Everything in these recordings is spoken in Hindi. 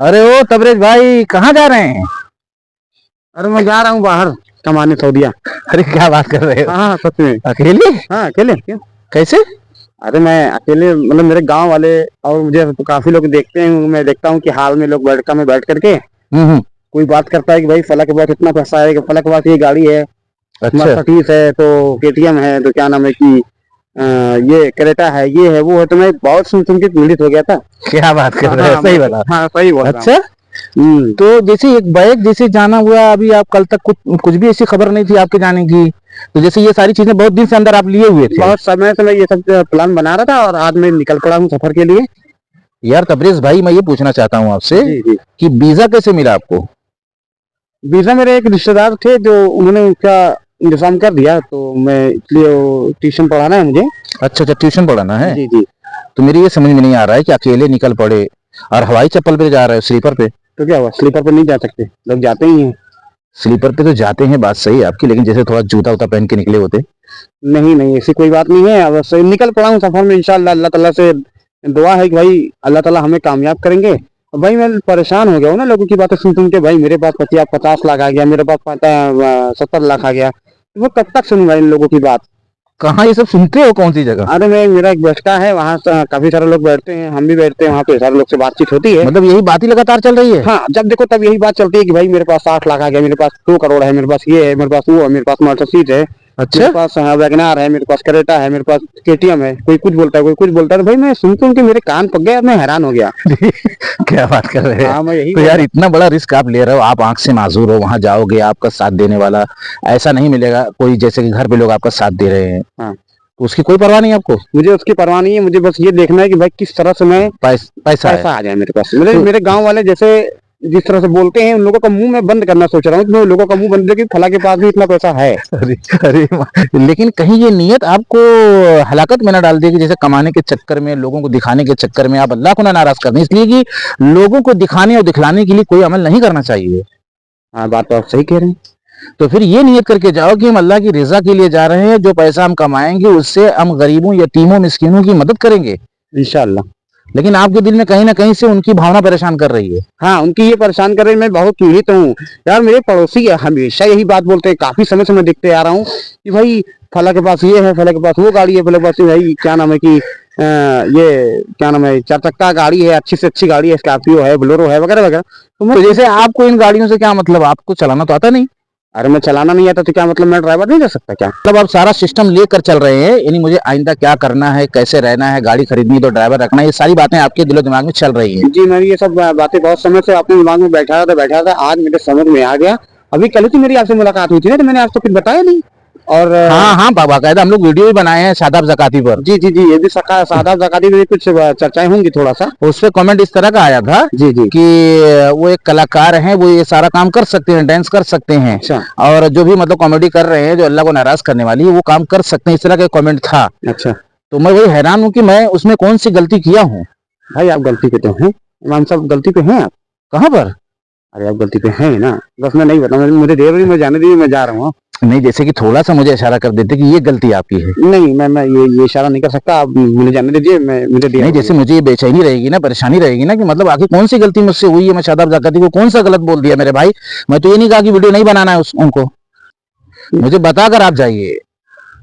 अरे ओ तबरेज भाई, कहाँ जा रहे हैं? अरे मैं जा रहा हूँ बाहर कमाने सऊदिया। अरे क्या बात कर रहे हो? हाँ सच में। अकेले? हाँ अकेले क्यों? कैसे? अरे मैं अकेले मतलब मेरे गांव वाले और मुझे तो काफी लोग देखते हैं, मैं देखता हूँ कि हाल में लोग बैठका में बैठ करके हम्म। कोई बात करता है कि भाई फला के पास इतना पैसा है, कि फला के पास ये गाड़ी है, अच्छा। मर्सिडीज है, तो केटीएम है, तो क्या नाम है कि ये क्रेटा है, ये है, वो है। तो मैं बहुत सुन के पीड़ित हो गया था। क्या बात कर रहे हो? हाँ सही मैं बता। हाँ सही बोल रहा हूँ। अच्छा। हम्म। तो जैसे एक बैग जैसे जाना हुआ, अभी आप कल तक कुछ कुछ भी ऐसी खबर नहीं थी आपके जाने की, तो जैसे ये सारी चीजें बहुत दिन से अंदर आप लिए हुए थे। बहुत समय से मैं ये सब प्लान बना रहा था और आज मैं निकल पड़ा हूँ सफर के लिए। यार तबरेज भाई, मैं ये पूछना चाहता हूँ आपसे जी जी। कि वीजा कैसे मिला आपको? वीजा मेरे एक रिश्तेदार थे जो उन्होंने उसका इंतजाम कर दिया, तो मैं इसलिए ट्यूशन पढ़ाना है मुझे। अच्छा अच्छा, ट्यूशन पढ़ाना है। जी जी। तो मेरी ये समझ में नहीं आ रहा है कि अकेले निकल पड़े और हवाई चप्पल पे जा रहे हो, स्लीपर पे? तो क्या हुआ, स्लीपर पर नहीं जा सकते? लोग जाते ही हैं। स्लीपर पे तो जाते हैं, बात सही है आपकी, लेकिन जैसे थोड़ा जूता उता पहन के निकले होते। नहीं नहीं, ऐसी कोई बात नहीं है। अब से निकल पड़ा हूँ सफर में, इंशाल्लाह अल्लाह ताला से दुआ है कि भाई अल्लाह ताला हमें कामयाब करेंगे। और भाई मैं परेशान हो गया हूँ ना लोगों की बातें सुन के। भाई मेरे पास 50 लाख आ गया, मेरे पास 70 लाख आ गया, तो वो कब तक सुनूंगा इन लोगों की बात? कहाँ ये सब सुनते हो, कौन सी जगह? अरे मैं मेरा एक बैठका है, वहाँ काफी सारे लोग बैठते हैं, हम भी बैठते हैं वहाँ पे, सारे लोग से बातचीत होती है। मतलब यही बात ही लगातार चल रही है? हाँ जब देखो तब यही बात चलती है कि भाई मेरे पास 60 लाख आ गया, मेरे पास 2 करोड़ है, मेरे पास ये है, मेरे पास वो है, मेरे पास मर्सिडीज है, अच्छा। मेरे पास वैगनार है, मेरे पास क्रेटा है, मेरे पास केटीएम है। कोई कुछ बोलता है, कोई कुछ बोलता है, तो भाई मैं सुन के मेरे कान पक गए और मैं हैरान हो गया। क्या बात कर रहे हैं? हाँ मैं यही तो बोल यार रहा इतना बड़ा रिस्क आप ले रहे हो, आप आंख से माजूर हो, वहां जाओगे आपका साथ देने वाला ऐसा नहीं मिलेगा कोई, जैसे कि घर पे लोग आपका साथ दे रहे हैं। हाँ। तो उसकी कोई परवाह नहीं आपको? मुझे उसकी परवाह नहीं है, मुझे बस ये देखना है कि भाई किस तरह से मैं पैसा है। पैसा आ जाए मेरे पास। मेरे तो मेरे गांव वाले जैसे जिस तरह से बोलते हैं, उन लोगों का मुंह मैं बंद करना सोच रहा हूँ, कि मैं उन लोगों का मुंह बंद करके फला के पास भी इतना पैसा है। अरे अरे लेकिन कहीं ये नियत आपको हलाकत में ना डाल देगी, जैसे कमाने के चक्कर में, लोगों को दिखाने के चक्कर में आप अल्लाह को ना नाराज कर दें, इसलिए कि लोगों को दिखाने और दिखलाने के लिए कोई अमल नहीं करना चाहिए। हाँ बात तो आप सही कह रहे हैं। तो फिर ये नियत करके जाओ कि हम अल्लाह की रजा के लिए जा रहे हैं, जो पैसा हम कमाएंगे उससे हम गरीबों, यतीमों, मिस्किनों की मदद करेंगे इंशाल्लाह। लेकिन आपके दिल में कहीं ना कहीं से उनकी भावना परेशान कर रही है। हाँ उनकी ये परेशान कर रही है, मैं बहुत पीड़ित हूँ। यार मेरे पड़ोसी हमेशा यही बात बोलते हैं, काफी समय से मैं देखते आ रहा हूँ कि भाई फला के पास ये है, फला के पास वो गाड़ी है, फला के पास भाई क्या नाम है कि ये क्या नाम है 4 चक्का गाड़ी है, अच्छी से अच्छी गाड़ी है, स्कॉर्पियो है, बोलेरो है, वगैरह वगैरह। तो जैसे आपको इन गाड़ियों से क्या मतलब, आपको चलाना तो आता नहीं? अरे मैं चलाना नहीं आता तो क्या मतलब, मैं ड्राइवर नहीं ले सकता क्या? मतलब आप सारा सिस्टम लेकर चल रहे हैं, यानी मुझे आइंदा क्या करना है, कैसे रहना है, गाड़ी खरीदनी है तो ड्राइवर रखना है, ये सारी बातें आपके दिलो दिमाग में चल रही है? जी मैं ये सब बातें बहुत समय से अपने दिमाग में बैठा था, आज मेरे समझ में आ गया। अभी कल ही तो मेरी आपसे मुलाकात हुई थी ना, तो मैंने आज तो कुछ बताया नहीं। और हाँ हाँ, बाकायदा हम लोग वीडियो भी बनाए हैं शादाब ज़काती पर। जी जी जी, ये भी सादाब ज़काती में भी कुछ चर्चाएं होंगी थोड़ा सा। उस पे कमेंट इस तरह का आया था जी जी। कि वो एक कलाकार हैं, वो ये सारा काम कर सकते हैं, डांस कर सकते हैं, अच्छा और जो भी मतलब कॉमेडी कर रहे हैं जो अल्लाह को नाराज करने वाली है वो काम कर सकते हैं, इस तरह का कमेंट था। अच्छा। तो मैं वही हैरान हूँ कि मैं उसमें कौन सी गलती किया हूँ? भाई आप गलती पे तो हैं, इमाम साहब गलती पे हैं आप। कहाँ पर? अरे आप गलती पे हैं ना, बस मैं नहीं बताऊँ, मुझे देर नहीं, मैं जाने दीजिए, मैं जा रहा हूँ। नहीं, जैसे कि थोड़ा सा मुझे इशारा कर देते कि ये गलती आपकी है। नहीं मैं ये इशारा नहीं कर सकता, आप मुझे जाने दीजिए, मैं मुझे देर नहीं, जैसे मुझे ये बेचैनी रहेगी ना, परेशानी रहेगी ना कि मतलब आखिर कौन सी गलती मुझसे हुई है, मैं शादाब ज़काती को कौन सा गलत बोल दिया मेरे भाई? मैं तो ये नहीं कहा कि वीडियो नहीं बनाना है उनको, मुझे बताकर आप जाइए।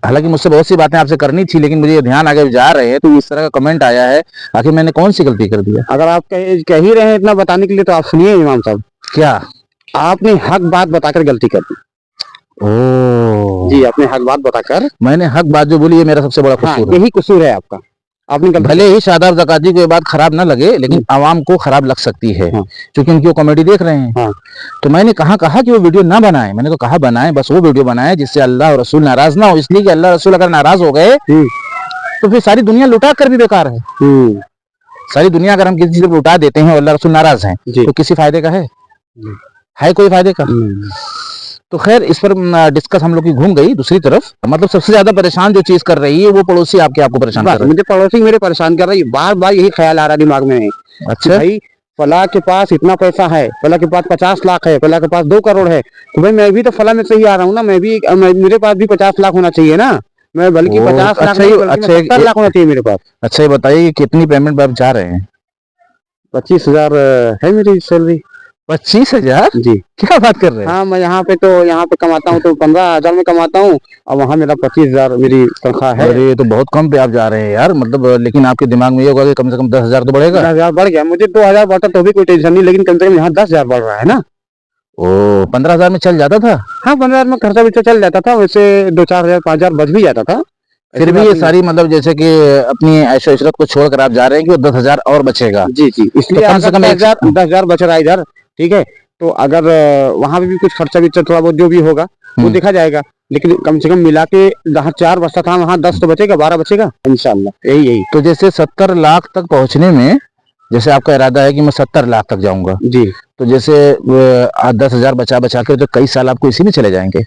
हालांकि मुझसे बहुत सी बातें आपसे करनी थी, लेकिन मुझे ध्यान आ गया जा रहे हैं तो इस तरह का कमेंट आया है, आखिर मैंने कौन सी गलती कर दिया? अगर आप कह ही रहे हैं इतना बताने के लिए, तो आप सुनिए इमाम साहब। क्या? आपने हक बात बताकर गलती कर दी। ओ जी आपने हक बात बताकर, मैंने हक बात जो बोली, ये मेरा सबसे बड़ा हाँ कसूर है। यही कसूर है आपका, आपने गलती। भले ही शादाब ज़काती को ये बात खराब ना लगे, लेकिन आवाम को खराब लग सकती है, हाँ। क्योंकि उनकी वो कॉमेडी देख रहे हैं। हाँ। तो मैंने कहा कि वो वीडियो ना बनाए, मैंने तो कहा बनाए, बस वो वीडियो बनाए जिससे अल्लाह और रसूल नाराज ना हो, इसलिए कि अल्लाह रसूल अगर नाराज हो गए तो फिर सारी दुनिया लुटा कर भी बेकार है। सारी दुनिया अगर हम किसी चीज पर लुटा देते हैं और अल्लाह रसूल नाराज हैं तो किसी फायदे का है कोई फायदे का? तो खैर इस पर डिस्कस हम लोग की घूम गई दूसरी तरफ। मतलब सबसे ज्यादा परेशान जो चीज कर रही है वो पड़ोसी आपको परेशान कर रहा है। मुझे पड़ोसी मेरे परेशान कर रही है, बार बार यही ख्याल आ रहा है दिमाग में। अच्छा भाई फला के पास इतना पैसा है, फला के पास 50 लाख है, फला के पास 2 करोड़ है, तो भाई मैं भी तो फला में से ही आ रहा हूँ ना, मेरे पास भी 50 लाख होना चाहिए ना। मैं बल्कि 50 लाख नहीं, बल्कि 70 लाख होना चाहिए मेरे पास। अच्छा ये बताइए कितनी पेमेंट पर आप जा रहे हैं? 25,000 है मेरी सैलरी। 25,000? जी। क्या बात कर रहे हैं? हाँ, मैं यहाँ पे कमाता हूँ तो 15,000 में कमाता हूँ, और वहाँ मेरा 25,000 मेरी तनख्वाह है। अरे ये तो बहुत कम पे आप जा रहे हैं यार, मतलब लेकिन आपके दिमाग में ये होगा कि कम से कम 10,000 तो बढ़ेगा। 10,000 बढ़ गया, मुझे 2,000 बढ़ता तो भी कोई टेंशन नहीं, लेकिन कम से कम यहाँ 10,000 बढ़ रहा है ना। ओ, 15,000 में चल जाता था? हाँ, 15,000 में खर्चा भी चल जाता था, वैसे 2-4 हजार 5,000 बच भी जाता था। फिर ऐसी भी बात ये नहीं सारी मतलब जैसे कि अपनी ऐशो इशरत को छोड़कर आप जा रहे हैं कि वो 10,000 और बचेगा। है। जी जी, इसलिए तो कम अगर से कम 10,000 बच रहा है इधर, ठीक है, तो अगर वहां पे भी कुछ खर्चा भी थोड़ा बहुत जो भी होगा वो देखा जाएगा, लेकिन कम से कम मिला के जहाँ 4 बचता था वहाँ 10 तो बचेगा, 12 बचेगा इंशाल्लाह। यही यही तो जैसे 70 लाख तक पहुंचने में, जैसे आपका इरादा है कि मैं 70 लाख तक जाऊंगा, जी। तो जैसे 10,000 बचा बचा के तो कई साल आपको इसी में चले जाएंगे।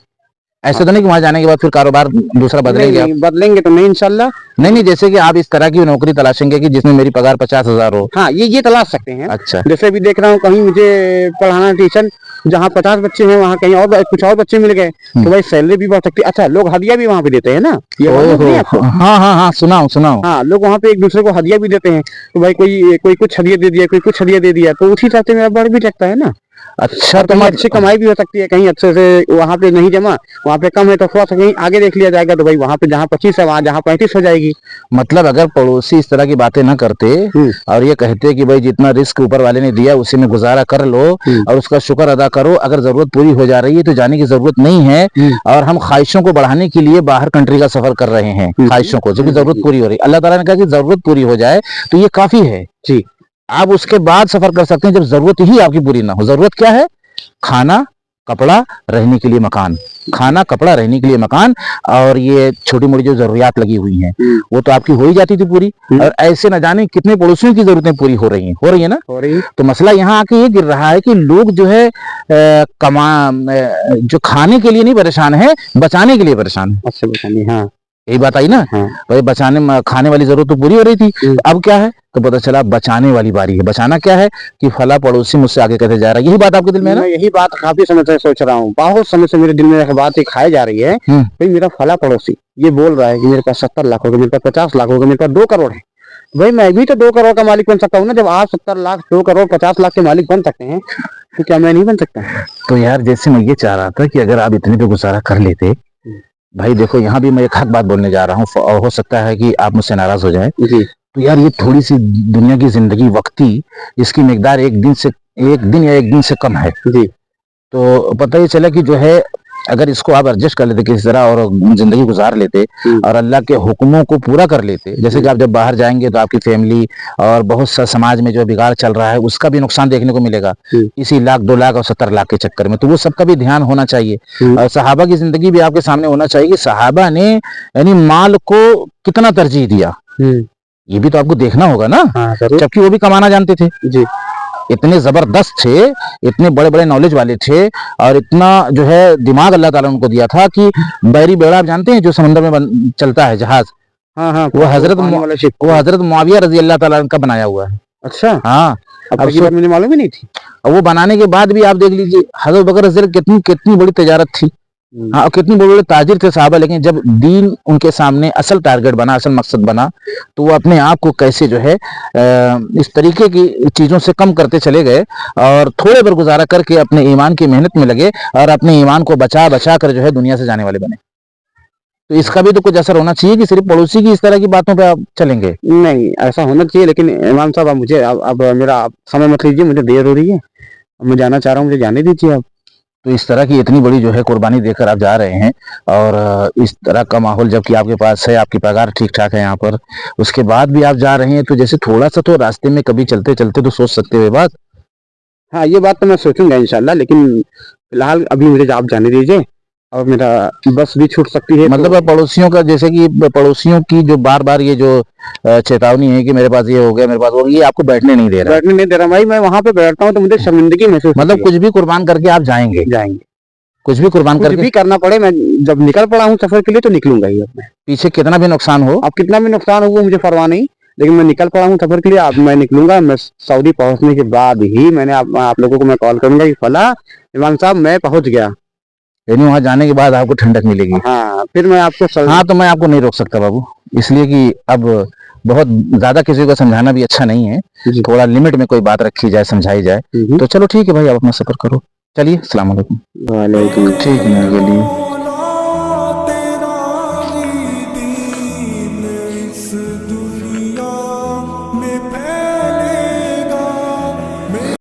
ऐसे तो नहीं कि वहां जाने के बाद फिर कारोबार दूसरा नहीं बदलेंगे आप? नहीं, बदलेंगे तो नहीं इंशाल्लाह। नहीं, जैसे कि आप इस तरह की नौकरी तलाशेंगे कि जिसमें मेरी पगार 50,000 हो। हाँ, ये तलाश सकते हैं। अच्छा। जैसे भी देख रहा हूँ कहीं मुझे पढ़ाना ट्यूशन, जहाँ 50 बच्चे हैं वहाँ कहीं और कुछ और बच्चे मिल गए तो भाई सैलरी भी बढ़ सकती है। अच्छा, लोग हदिया भी वहाँ पे देते हैं ना, ये मालूम नहीं है आपको? हाँ हाँ हाँ, सुनाओ। हाँ, लोग वहाँ पे एक दूसरे को हदिया भी देते हैं, तो भाई कोई कुछ हदिया दे दिया, कोई कुछ हदिया दे दिया, तो उसी हिसाब से मेरा बढ़ भी सकता है ना। अच्छा, और कहीं अच्छी कमाई भी हो सकती है, कहीं अच्छे से वहाँ पे नहीं जमा, वहाँ पे कम है तो थोड़ा सा कहीं आगे देख लिया जाएगा, तो भाई वहाँ पे जहाँ 25 है वहाँ जहाँ 35 हो जाएगी। मतलब अगर पड़ोसी इस तरह की बातें ना करते और ये कहते कि भाई जितना रिस्क ऊपर वाले ने दिया उसी में गुजारा कर लो और उसका शुक्र अदा करो, अगर जरूरत पूरी हो जा रही है तो जाने की जरूरत नहीं है, और हम ख्वाहिशों को बढ़ाने के लिए बाहर कंट्री का सफर कर रहे हैं, ख्वाहिशों को, जबकि जरूरत पूरी हो रही है। अल्लाह ताला ने कहा कि जरूरत पूरी हो जाए तो ये काफी है जी। आप उसके बाद सफर कर सकते हैं जब जरूरत ही आपकी पूरी ना हो। जरूरत क्या है? खाना, कपड़ा, रहने के लिए मकान। खाना, कपड़ा, रहने के लिए मकान, और ये छोटी मोटी जो जरूरियात लगी हुई हैं वो तो आपकी हो ही जाती थी पूरी, और ऐसे न जाने कितने पड़ोसियों की जरूरतें पूरी हो रही है ना, हो रही है। तो मसला यहाँ आके ये गिर रहा है कि लोग जो है जो खाने के लिए नहीं परेशान है, बचाने के लिए परेशान है। अच्छा, बचाने, हाँ यही बात आई ना। हाँ। भाई बचाने खाने वाली जरूरत तो पूरी हो रही थी, तो अब क्या है, तो पता चला बचाने वाली बारी है। बचाना क्या है कि फला पड़ोसी मुझसे आगे कैसे जा रहा है, यही बात आपके दिल में है ना? मैं यही बात काफी समय से सोच रहा हूँ, बहुत समय से मेरे दिल में एक बात खाई जा रही है, भाई मेरा फला पड़ोसी ये बोल रहा है कि मेरे पास 70 लाख होगा, मेरे पास 50 लाख होगा, मेरे पास 2 करोड़ है, भाई मैं भी तो 2 करोड़ का मालिक बन सकता हूँ ना। जब आप 70 लाख 2 करोड़ 50 लाख के मालिक बन सकते हैं तो क्या मैं नहीं बन सकता? तो यार जैसे मैं ये चाह रहा था कि अगर आप इतने पे गुजारा कर लेते, भाई देखो यहाँ भी मैं एक हक बात बोलने जा रहा हूँ, हो सकता है कि आप मुझसे नाराज हो जाए जी। तो यार ये थोड़ी सी दुनिया की जिंदगी वक्ती, इसकी मिकदार एक दिन या एक दिन से कम है जी। तो पता ही चला कि जो है अगर इसको आप एडजस्ट कर लेते किसी तरह और जिंदगी गुजार लेते और अल्लाह के हुक्मों को पूरा कर लेते, जैसे कि आप जब बाहर जाएंगे तो आपकी फैमिली और बहुत सा समाज में जो बिगाड़ चल रहा है उसका भी नुकसान देखने को मिलेगा इसी 1,00,000 2,00,000 और 70 लाख के चक्कर में, तो वो सबका भी ध्यान होना चाहिए। और सहाबा की जिंदगी भी आपके सामने होना चाहिए कि सहाबा ने यानी माल को कितना तरजीह दिया, ये भी तो आपको देखना होगा ना, जबकि वो भी कमाना जानते थे जी। इतने जबरदस्त थे, इतने बड़े बड़े नॉलेज वाले थे, और इतना जो है दिमाग अल्लाह ताला उनको दिया था कि बैरी बेड़ा आप जानते हैं जो समंदर में चलता है जहाज, हाँ हाँ, वो हजरत मुआविया रजी अल्लाह ताला का बनाया हुआ है। अच्छा, हाँ, अब मुझे मालूम ही नहीं थी। और वो बनाने के बाद भी आप देख लीजिए हजरत बकर रजी कितनी बड़ी तजारत थी, हाँ, कितनी बड़े बड़े ताजिर थे साहबा, लेकिन जब दीन उनके सामने असल टारगेट बना, असल मकसद बना, तो वो अपने आप को कैसे जो है इस तरीके की चीजों से कम करते चले गए और थोड़े बार गुजारा करके अपने ईमान की मेहनत में लगे और अपने ईमान को बचा बचा कर जो है दुनिया से जाने वाले बने। तो इसका भी तो कुछ असर होना चाहिए कि सिर्फ पड़ोसी की इस तरह की बातों पे आप चलेंगे? नहीं, ऐसा होना चाहिए, लेकिन इमाम साहब मुझे अब मेरा समय मत लीजिए, मुझे देर हो रही है, मैं जाना चाह रहा हूँ, मुझे जाने दीजिए आप। तो इस तरह की इतनी बड़ी जो है कुर्बानी देकर आप जा रहे हैं और इस तरह का माहौल जबकि आपके पास है, आपकी पगार ठीक ठाक है यहाँ पर, उसके बाद भी आप जा रहे हैं, तो जैसे थोड़ा सा तो रास्ते में कभी चलते चलते तो सोच सकते हो बात। हाँ, ये बात तो मैं सोचूंगा इंशाल्लाह, लेकिन फिलहाल अभी मुझे आप जाने दीजिए और मेरा बस भी छूट सकती है। मतलब तो पड़ोसियों का, जैसे कि पड़ोसियों की जो बार बार ये जो चेतावनी है कि मेरे पास ये हो गया, मेरे पास वो, ये आपको बैठने नहीं दे रहा? बैठने नहीं दे रहा भाई, मैं वहाँ पे बैठता हूँ तो मुझे शर्मिंदगी महसूस, मतलब कुछ भी कुर्बान करके आप जाएंगे? कुछ भी कुर्बान करके भी करना पड़े, मैं जब निकल पड़ा हूँ सफर के लिए तो निकलूंगा ही। अब पीछे कितना भी नुकसान हो, अब कितना भी नुकसान हो वो मुझे परवाह नहीं, लेकिन मैं निकल पड़ा हूँ सफर के लिए, अब मैं निकलूंगा। मैं सऊदी पहुंचने के बाद ही मैंने आप लोगों को मैं कॉल करूंगा कि फला इमाम साहब मैं पहुंच गया, यानी वहां जाने के बाद आपको ठंडक मिलेगी। हाँ, फिर मैं आपको हाँ, तो मैं आपको नहीं रोक सकता बाबू, इसलिए कि अब बहुत ज्यादा किसी को समझाना भी अच्छा नहीं है, जी। थोड़ा लिमिट में कोई बात रखी जाए, समझाई जाए। तो चलो ठीक है भाई, आप अपना सफर करो। चलिए, अस्सलाम वालेकुम। वालेकुम। ठीक है मेरे लिए।